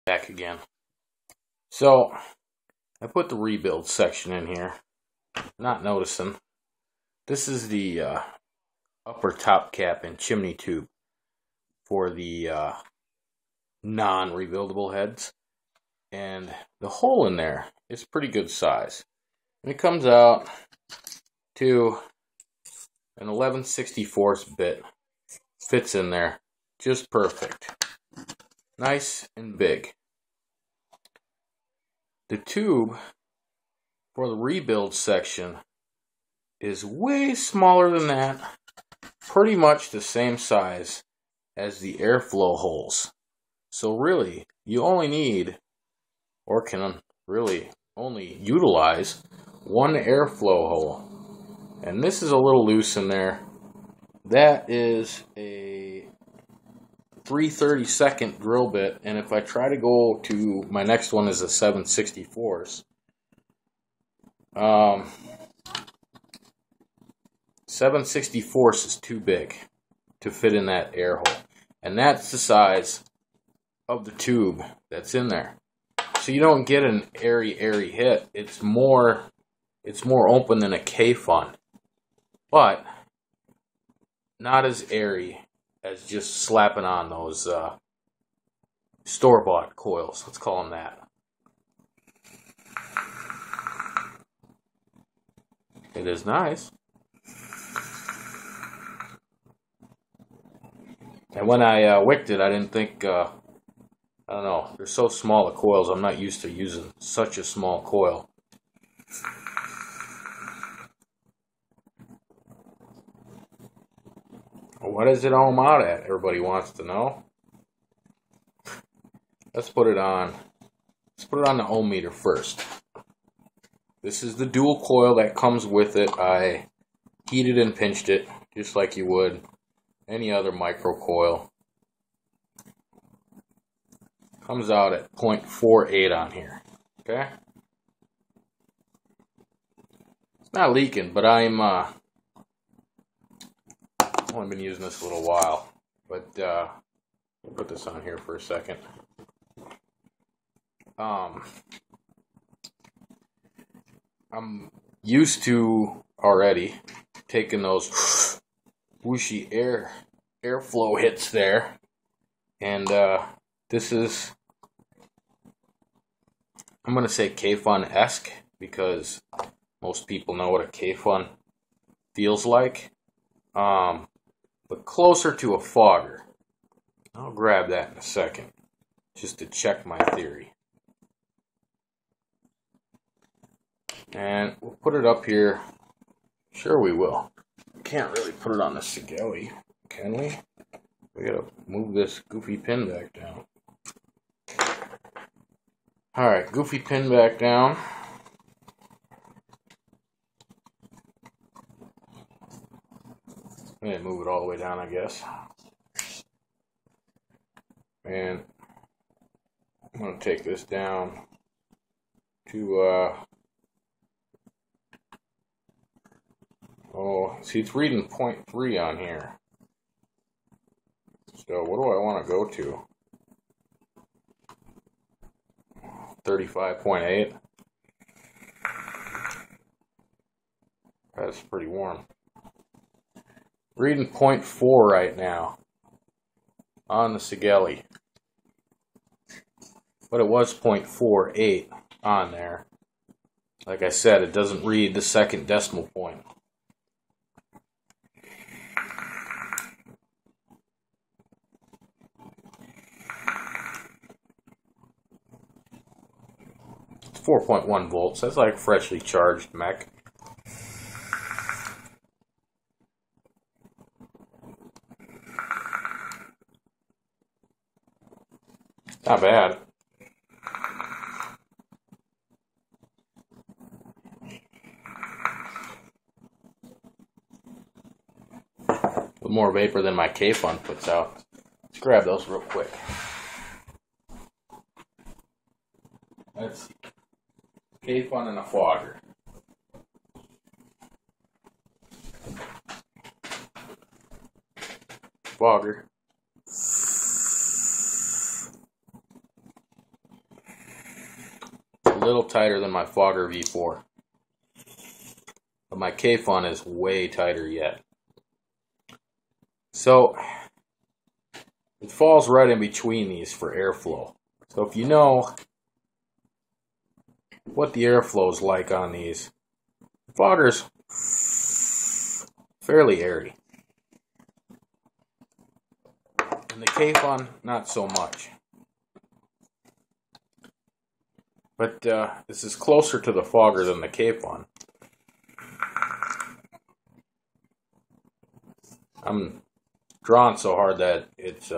Back again. So I put the rebuild section in here, not noticing. This is the upper top cap and chimney tube for the non-rebuildable heads, and the hole in there is pretty good size. And it comes out to an 11/64 bit. Fits in there just perfect. Nice and big. The tube for the rebuild section is way smaller than that. Pretty much the same size as the airflow holes. So really, you only need, or can really only utilize, one airflow hole. And this is a little loose in there. That is a 3/32 drill bit, and if I try to go to, my next one is a 7/64. 7/64 is too big to fit in that air hole, and that's the size of the tube that's in there. So you don't get an airy hit. It's more open than a K-Fun, but not as airy as just slapping on those store-bought coils. Let's call them that. It is nice. And when I wicked it, I didn't think, I don't know, they're so small, the coils. I'm not used to using such a small coil. What does it ohm out at? Everybody wants to know. Let's put it on the ohm meter first. This is the dual coil that comes with it. I heated and pinched it just like you would any other micro coil. Comes out at 0.48 on here. Okay? It's not leaking, but I'm only been using this a little while, but I'll put this on here for a second. I'm used to already taking those whooshy airflow hits there, and this is, I'm gonna say K-Fun-esque because most people know what a K-Fun feels like. But closer to a fogger. I'll grab that in a second, just to check my theory. And we'll put it up here. Sure we will. Can't really put it on the Sigelli, can we? We gotta move this goofy pin back down. Alright, goofy pin back down. I'm gonna move it all the way down, I guess. And I'm gonna take this down to see, it's reading 0.3 on here. So what do I want to go to? 35.8. That's pretty warm. Reading 0.4 right now on the Sigelli, but it was 0.48 on there. Like I said, it doesn't read the second decimal point. It's 4.1 volts. That's like freshly charged mech. Not bad. With more vapor than my K-Fun puts out. Let's grab those real quick. That's K-Fun and a fogger. Fogger. little tighter than my Fogger V4. But my K-Fun is way tighter yet. So, it falls right in between these for airflow. So if you know what the airflow is like on these, Fogger's fairly airy. And the K-Fun, not so much. But this is closer to the Fogger than the K-Fun. I'm drawing so hard that it's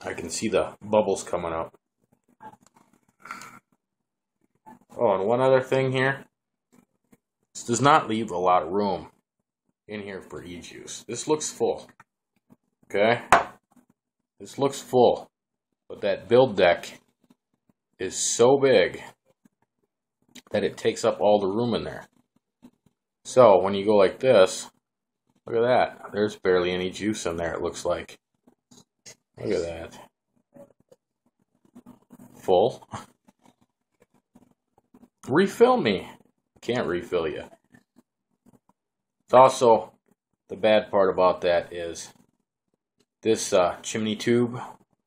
I can see the bubbles coming up. Oh, and one other thing here. This does not leave a lot of room in here for e-juice. This looks full. Okay? This looks full. But that build deck is so big that it takes up all the room in there. So, when you go like this, look at that. There's barely any juice in there, it looks like. Look at that. Full. Refill me. Can't refill you. It's also, the bad part about that is this chimney tube,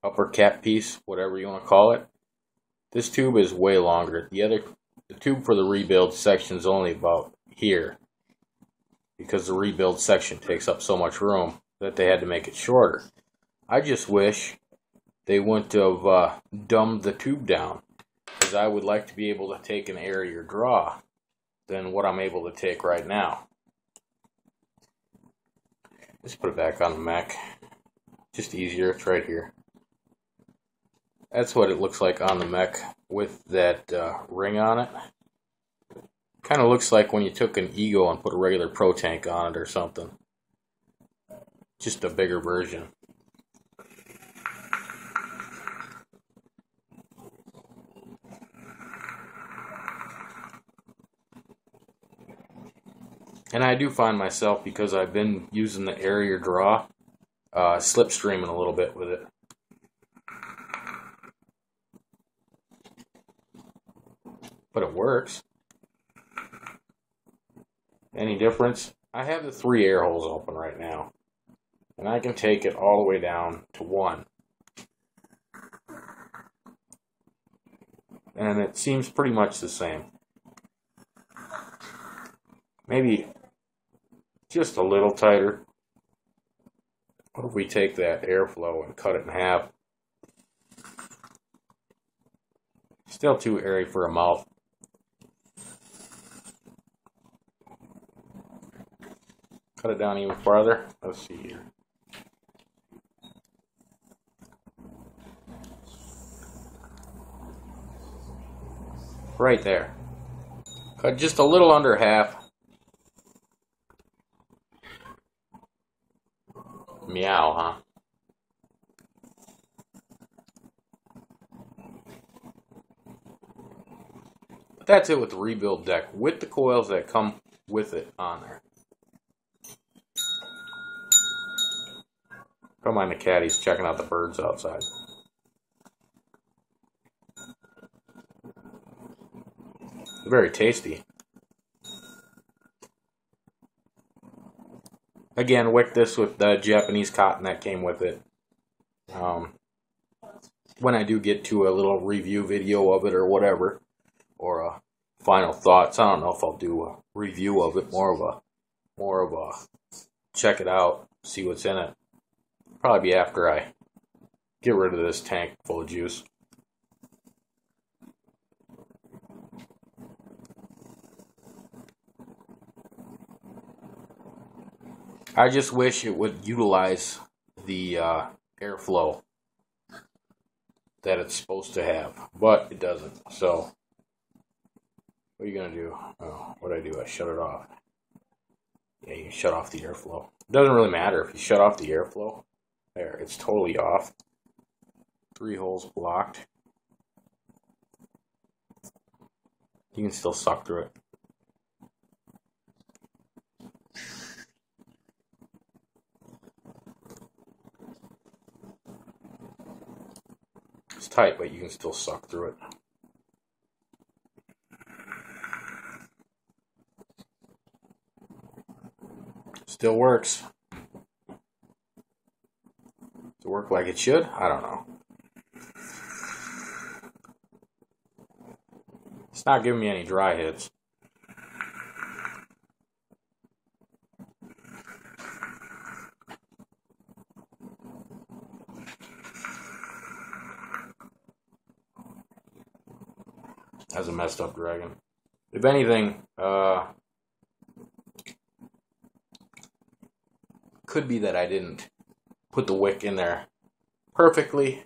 upper cap piece, whatever you want to call it. This tube is way longer. The tube for the rebuild section is only about here, because the rebuild section takes up so much room that they had to make it shorter. I just wish they wouldn't have dumbed the tube down, because I would like to be able to take an airier draw than what I'm able to take right now. Let's put it back on the mech. Just easier, it's right here. That's what it looks like on the mech with that ring on it. Kind of looks like when you took an Ego and put a regular Pro Tank on it or something. Just a bigger version. And I do find myself, because I've been using the airier draw, slipstreaming a little bit with it. But it works. Any difference? I have the 3 air holes open right now. And I can take it all the way down to 1. And it seems pretty much the same. Maybe just a little tighter. What if we take that airflow and cut it in half? Still too airy for a mouth. Cut it down even farther. Let's see here. Right there. Cut just a little under half. Meow, huh? But that's it with the rebuild deck, with the coils that come with it on there. Don't mind the caddies checking out the birds outside. Very tasty. Again, wick this with the Japanese cotton that came with it. When I do get to a little review video of it or whatever, or final thoughts, I don't know if I'll do a review of it, more of a check it out, see what's in it. Probably be after I get rid of this tank full of juice. I just wish it would utilize the airflow that it's supposed to have, but it doesn't. So, what are you going to do? Oh, what do? I shut it off. Yeah, you can shut off the airflow. It doesn't really matter if you shut off the airflow. There, it's totally off. 3 holes blocked. You can still suck through it. It's tight, but you can still suck through it. Still works. Does it work like it should? I don't know. It's not giving me any dry hits. That's a messed up dragon. If anything, could be that I didn't put the wick in there perfectly,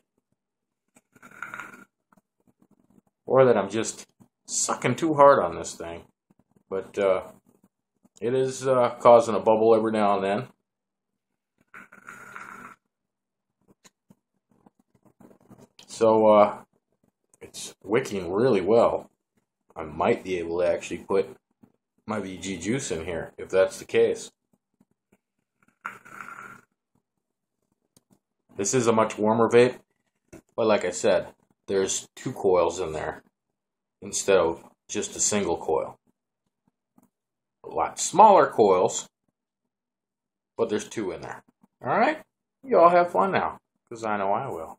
or that I'm just sucking too hard on this thing. But it is causing a bubble every now and then. So it's wicking really well. I might be able to actually put my VG juice in here if that's the case. This is a much warmer vape, but like I said, there's 2 coils in there instead of just a single coil. A lot smaller coils, but there's 2 in there. Alright? You all have fun now, because I know I will.